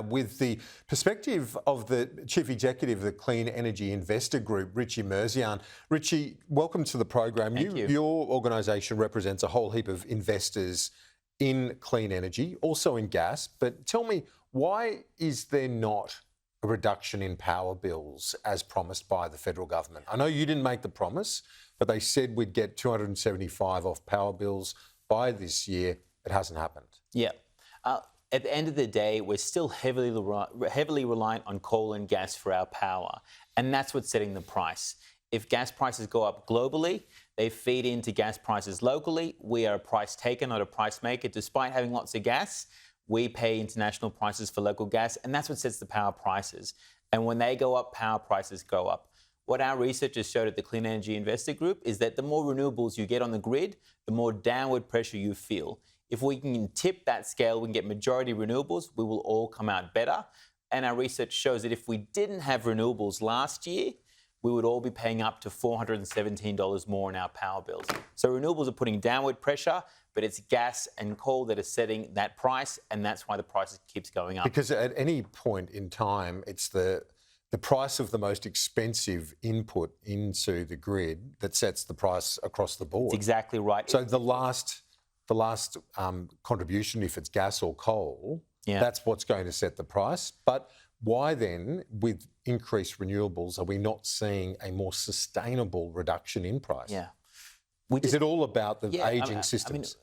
With the perspective of the Chief Executive of the Clean Energy Investor Group, Richie Merzian. Richie, welcome to the program. Thank you. Your organisation represents a whole heap of investors in clean energy, also in gas. But tell me, why is there not a reduction in power bills as promised by the federal government? I know you didn't make the promise, but they said we'd get $275 off power bills by this year. It hasn't happened. Yeah. At the end of the day, we're still heavily reliant on coal and gas for our power, and that's what's setting the price. If gas prices go up globally, they feed into gas prices locally. We are a price taker, not a price maker. Despite having lots of gas, we pay international prices for local gas, and that's what sets the power prices. And when they go up, power prices go up. What our researchers showed at the Clean Energy Investor Group is that the more renewables you get on the grid, the more downward pressure you feel. If we can tip that scale, we can get majority renewables, we will all come out better. And our research shows that if we didn't have renewables last year, we would all be paying up to $417 more in our power bills. So renewables are putting downward pressure, but it's gas and coal that are setting that price, and that's why the price keeps going up. Because at any point in time, it's the price of the most expensive input into the grid that sets the price across the board. That's exactly right. So the last contribution, if it's gas or coal, that's what's going to set the price. But why then, with increased renewables, are we not seeing a more sustainable reduction in price? Yeah. Is it all about the ageing systems?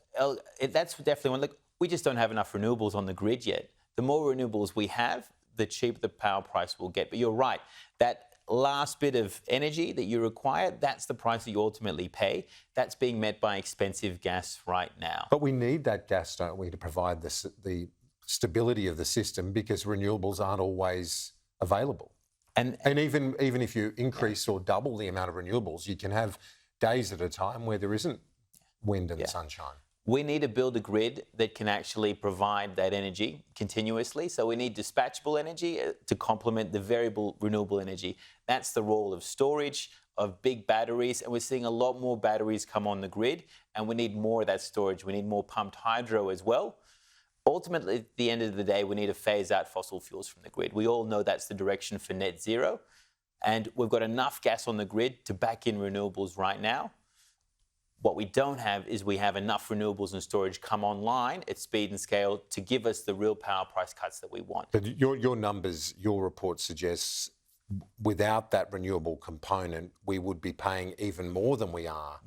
That's definitely one. Look, we just don't have enough renewables on the grid yet. The more renewables we have, the cheaper the power price will get. But you're right, that last bit of energy that you require, that's the price that you ultimately pay. That's being met by expensive gas right now. But we need that gas, don't we, to provide the stability of the system, because renewables aren't always available. And even if you increase or double the amount of renewables, you can have days at a time where there isn't wind and sunshine. We need to build a grid that can actually provide that energy continuously. So we need dispatchable energy to complement the variable renewable energy. That's the role of storage, of big batteries, and we're seeing a lot more batteries come on the grid, and we need more of that storage. We need more pumped hydro as well. Ultimately, at the end of the day, we need to phase out fossil fuels from the grid. We all know that's the direction for net zero, and we've got enough gas on the grid to back in renewables right now. What we don't have is we have enough renewables and storage come online at speed and scale to give us the real power price cuts that we want. But your numbers, your report suggests without that renewable component, we would be paying even more than we are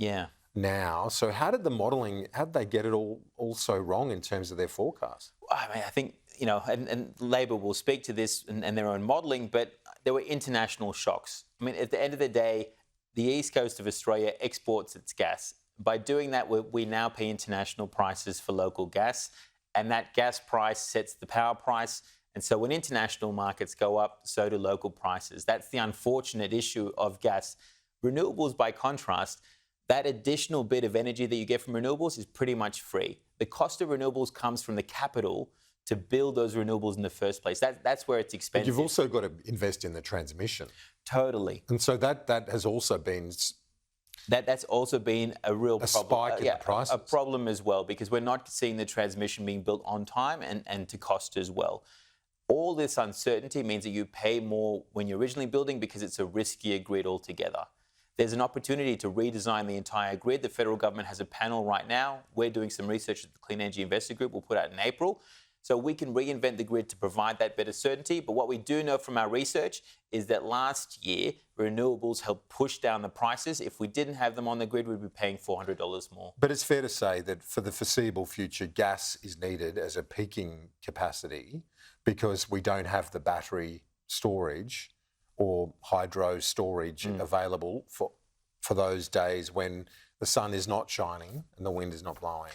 now. So how did they get it all so wrong in terms of their forecast? I mean, I think, and Labor will speak to this and their own modelling, but there were international shocks. I mean, at the end of the day, the east coast of Australia exports its gas. By doing that, we now pay international prices for local gas, and that gas price sets the power price. And so when international markets go up, so do local prices. That's the unfortunate issue of gas. Renewables, by contrast, that additional bit of energy that you get from renewables is pretty much free. The cost of renewables comes from the capital to build those renewables in the first place. That's where it's expensive. But you've also got to invest in the transmission. Totally. And so that has also been... That's also been a real problem. Spike in the prices. A problem as well, because we're not seeing the transmission being built on time and to cost as well. All this uncertainty means that you pay more when you're originally building because it's a riskier grid altogether. There's an opportunity to redesign the entire grid. The federal government has a panel right now. We're doing some research at the Clean Energy Investor Group. We'll put out in April. So we can reinvent the grid to provide that better certainty. But what we do know from our research is that last year, renewables helped push down the prices. If we didn't have them on the grid, we'd be paying $400 more. But it's fair to say that for the foreseeable future, gas is needed as a peaking capacity because we don't have the battery storage or hydro storage available for those days when the sun is not shining and the wind is not blowing.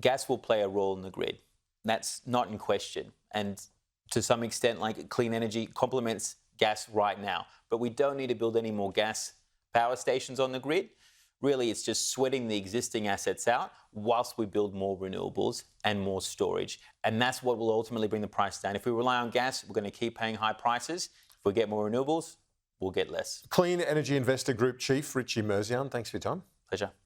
Gas will play a role in the grid. That's not in question. And to some extent, like clean energy complements gas right now. But we don't need to build any more gas power stations on the grid. Really, it's just sweating the existing assets out whilst we build more renewables and more storage. And that's what will ultimately bring the price down. If we rely on gas, we're going to keep paying high prices. If we get more renewables, we'll get less. Clean Energy Investor Group Chief Richie Merzian, thanks for your time. Pleasure.